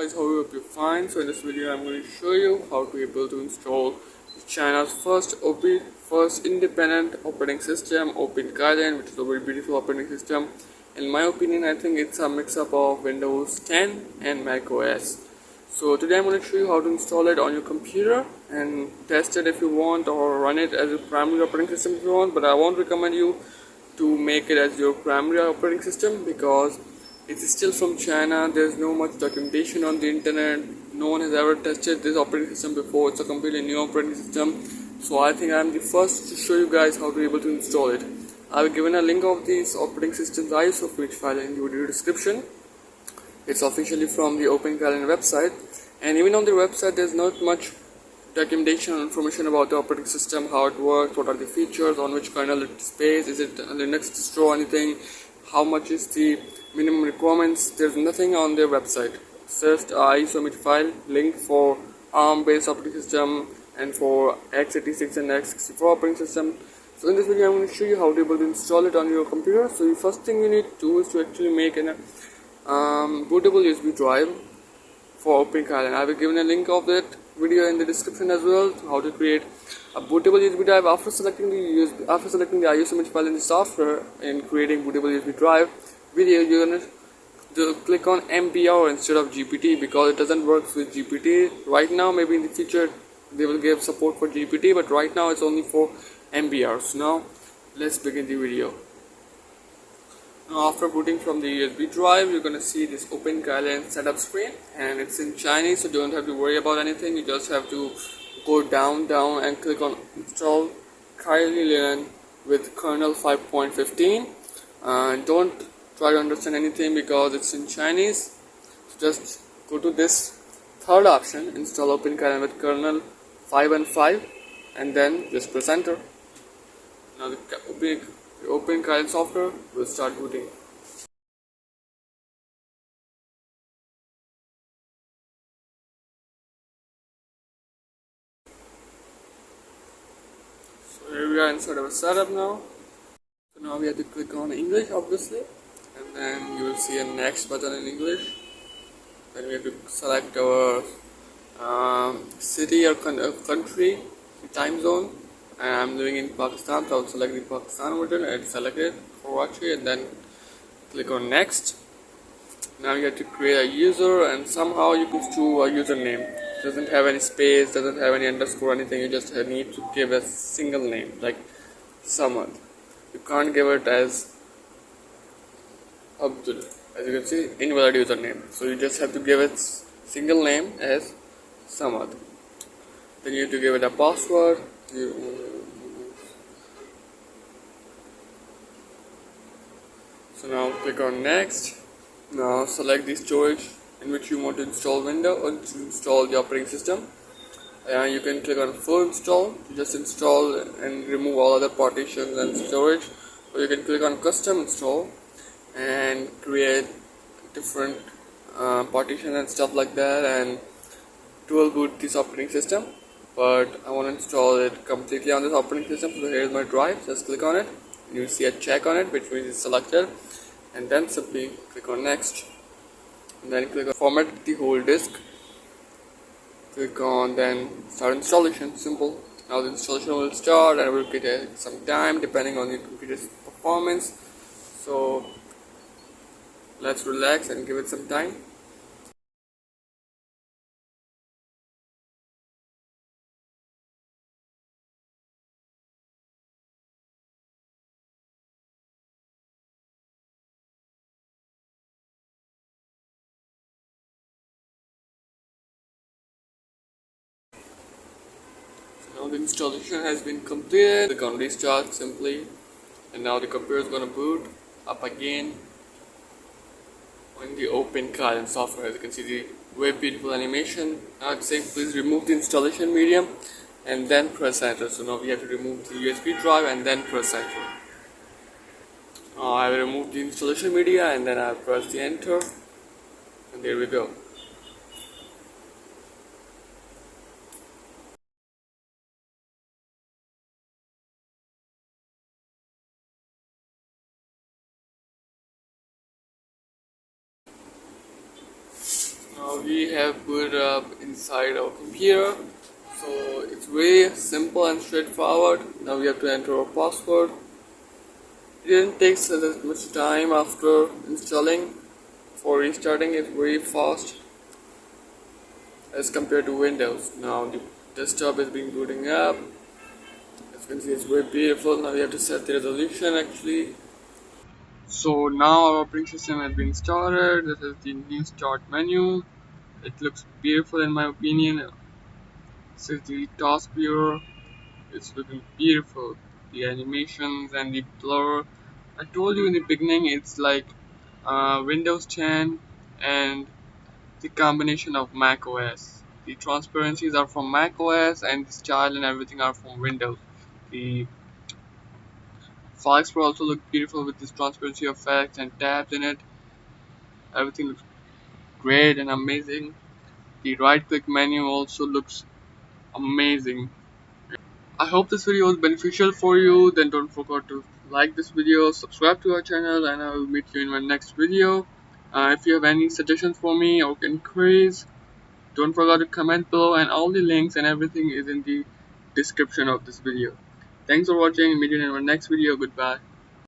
guys, how you hope you're fine. So in this video I'm going to show you how to be able to install China's first independent operating system, OpenKylin, which is a very beautiful operating system. In my opinion, I think it's a mix-up of Windows 10 and Mac OS. So today I'm going to show you how to install it on your computer and test it if you want, or run it as a primary operating system if you want, but I won't recommend you to make it as your primary operating system because it's still from China. There's no much documentation on the internet. No one has ever tested this operating system before. It's a completely new operating system. So I think I'm the first to show you guys how to be able to install it. I've given a link of these operating systems ISO file in the video description. It's officially from the OpenKylin website, and even on the website there's not much documentation or information about the operating system, how it works, what are the features, on which kernel it's based, is it a Linux distro or anything, how much is the minimum requirements. There's nothing on their website. It's just ISO file link for ARM based operating system and for x86 and x64 operating system. So in this video I'm going to show you how to be able to install it on your computer. So the first thing you need to do is to actually make an bootable USB drive for OpenKylin. I have given a link of that video in the description as well, how to create a bootable USB drive. After selecting the ISO image file in the software and creating bootable USB drive video, you're going to click on MBR instead of GPT because it doesn't work with GPT right now. Maybe in the future they will give support for GPT, but right now it's only for MBR. So now let's begin the video. Now after booting from the USB drive, you're gonna see this OpenKylin setup screen, and it's in Chinese, so don't have to worry about anything. You just have to go down and click on install Kylin with kernel 5.15. Don't try to understand anything because it's in Chinese. So just go to this third option, install OpenKylin with kernel 5.5, and then just press enter. Now the OpenKylin software will start booting. So here we are inside our setup now. So now we have to click on English obviously, and then you will see a next button in English. Then we have to select our city or country, time zone. And I'm living in Pakistan, so I'll select the Pakistan version and select it, Karachi, and then click on next. Now you have to create a user, and somehow you can do a username. It doesn't have any space, doesn't have any underscore or anything. You just need to give a single name like Samad. You can't give it as Abdul, as you can see, invalid username. So you just have to give it single name as Samad. Then you have to give it a password. So now click on next. Now select the storage in which you want to install window or to install the operating system. You can click on full install to just install and remove all other partitions and storage, or you can click on custom install and create different partitions and stuff like that, and dual boot this operating system. But I want to install it completely on this operating system, so here is my drive. Just click on it, you will see a check on it, which means it's selected, and then simply click on next, and then click on format the whole disk, click on then start installation. Simple. Now the installation will start and it will take some time depending on your computer's performance, so let's relax and give it some time. Now the installation has been completed. Click on restart simply, and now the computer is going to boot up again on the OpenKylin software. As you can see the very beautiful animation. Now it's saying please remove the installation medium and then press enter. So now we have to remove the USB drive and then press enter. I have removed the installation media and then I have pressed the enter, and there we go. Now we have put it up inside our computer. So it's very simple and straightforward. Now we have to enter our password. It didn't take so that much time after installing. For restarting, it's very fast as compared to Windows. Now the desktop is being booting up. As you can see, it's very beautiful. Now we have to set the resolution actually. So now our operating system has been started. This is the new start menu. It looks beautiful in my opinion. This is the task viewer. It's looking beautiful. The animations and the blur. I told you in the beginning it's like Windows 10 and the combination of Mac OS. The transparencies are from Mac OS and the style and everything are from Windows. The File Explorer also looks beautiful with this transparency effects and tabs in it. Everything looks great and amazing. The right click menu also looks amazing. I hope this video was beneficial for you. Then don't forget to like this video, subscribe to our channel, and I will meet you in my next video. If you have any suggestions for me or any queries, don't forget to comment below, and all the links and everything is in the description of this video. Thanks for watching. Meet you in our next video. Goodbye.